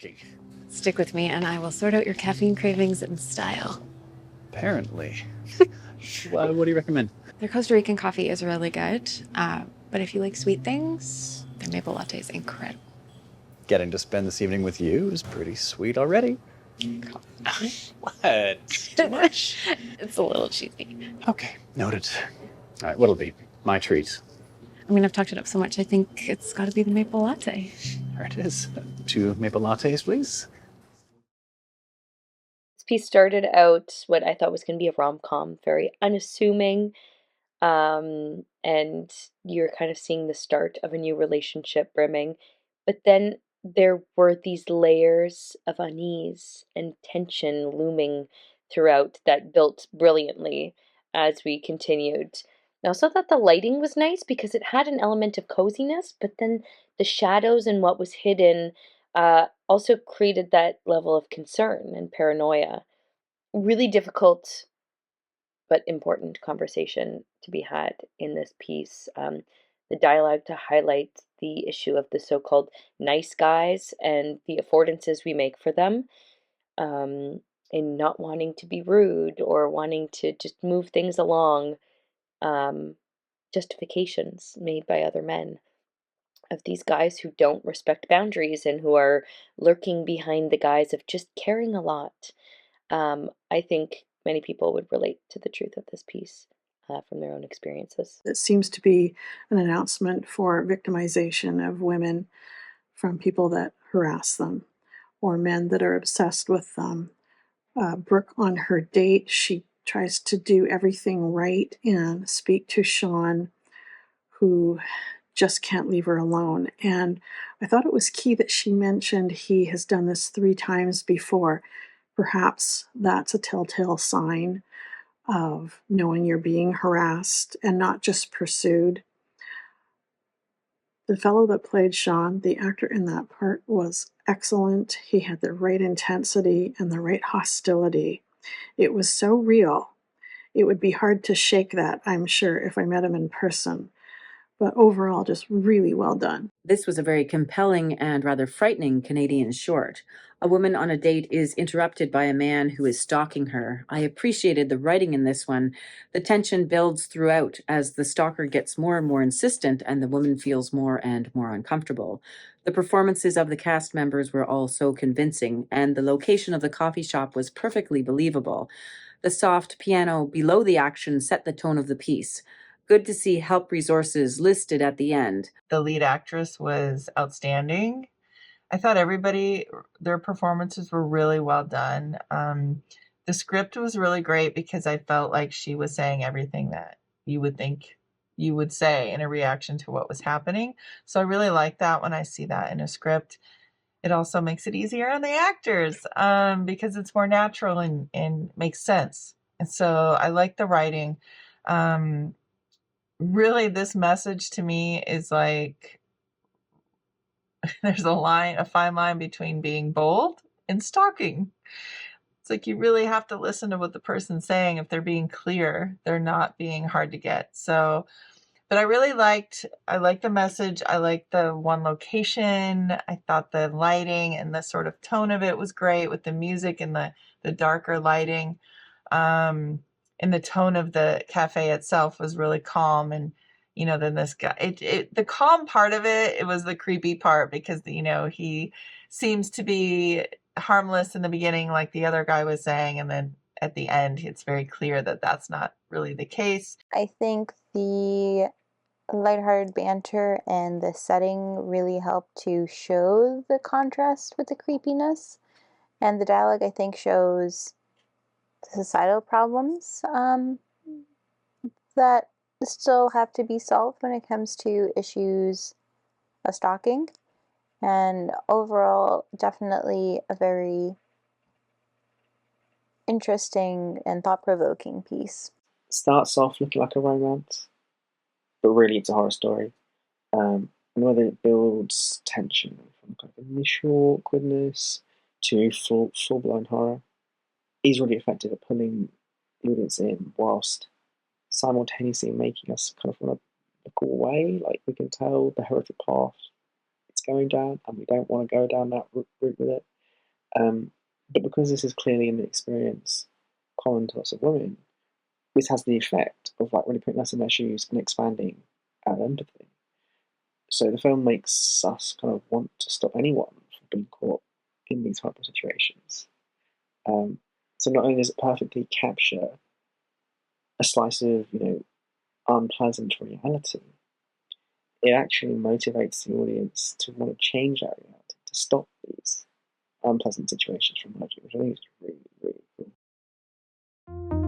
stalking. Stick with me and I will sort out your caffeine cravings in style. Apparently. What do you recommend? Their Costa Rican coffee is really good, but if you like sweet things, their maple latte is incredible. Getting to spend this evening with you is pretty sweet already. What? Too much? It's a little cheesy. Okay, noted. All right, what'll be my treat? I mean, I've talked it up so much, I think it's got to be the maple latte. There it is. 2 maple lattes, please. This piece started out what I thought was going to be a rom-com, very unassuming, and you're kind of seeing the start of a new relationship brimming. But then there were these layers of unease and tension looming throughout that built brilliantly as we continued. I also thought the lighting was nice because it had an element of coziness, but then the shadows and what was hidden also created that level of concern and paranoia. Really difficult but important conversation to be had in this piece. The dialogue to highlight the issue of the so called nice guys and the affordances we make for them, in not wanting to be rude or wanting to just move things along, um, justifications made by other men of these guys who don't respect boundaries and who are lurking behind the guise of just caring a lot. I think many people would relate to the truth of this piece from their own experiences. It seems to be an announcement for victimization of women from people that harass them or men that are obsessed with them. Brooke, on her date, she tries to do everything right and speak to Sean, who just can't leave her alone. And I thought it was key that she mentioned he has done this 3 times before. Perhaps that's a telltale sign of knowing you're being harassed and not just pursued. The fellow that played Sean, the actor in that part, was excellent. He had the right intensity and the right hostility. It was so real. It would be hard to shake that, I'm sure, if I met him in person. But overall, just really well done. This was a very compelling and rather frightening Canadian short. A woman on a date is interrupted by a man who is stalking her. I appreciated the writing in this one. The tension builds throughout as the stalker gets more and more insistent and the woman feels more and more uncomfortable. The performances of the cast members were all so convincing, and the location of the coffee shop was perfectly believable. The soft piano below the action set the tone of the piece. Good to see help resources listed at the end. The lead actress was outstanding. I thought everybody, their performances were really well done. The script was really great because I felt like she was saying everything that you would think you would say in a reaction to what was happening. So I really like that when I see that in a script. It also makes it easier on the actors because it's more natural and makes sense. And so I like the writing. Really, this message to me is like there's a fine line between being bold and stalking. It's like you really have to listen to what the person's saying. If they're being clear, they're not being hard to get. So, but I liked the message. I liked the one location. I thought the lighting and the sort of tone of it was great with the music and the darker lighting. And the tone of the cafe itself was really calm. And, then this guy, the calm part of it was the creepy part because, he seems to be harmless in the beginning, like the other guy was saying. And then at the end, it's very clear that that's not really the case. I think the lighthearted banter and the setting really helped to show the contrast with the creepiness. And the dialogue, I think, shows societal problems that still have to be solved when it comes to issues of stalking. And overall, definitely a very interesting and thought-provoking piece. Starts off looking like a romance, but really it's a horror story. And whether it builds tension from kind of initial awkwardness to full-blown horror, is really effective at pulling the audience in whilst simultaneously making us kind of want to look away. Like we can tell the horrific path it's going down, and we don't want to go down that route with it. But because this is clearly an experience common to lots of women, this has the effect of like really putting us in their shoes and expanding our empathy. So the film makes us kind of want to stop anyone from being caught in these horrible situations. So not only does it perfectly capture a slice of, unpleasant reality, it actually motivates the audience to want to change that reality, to stop these unpleasant situations from emerging, which I think is really, really cool.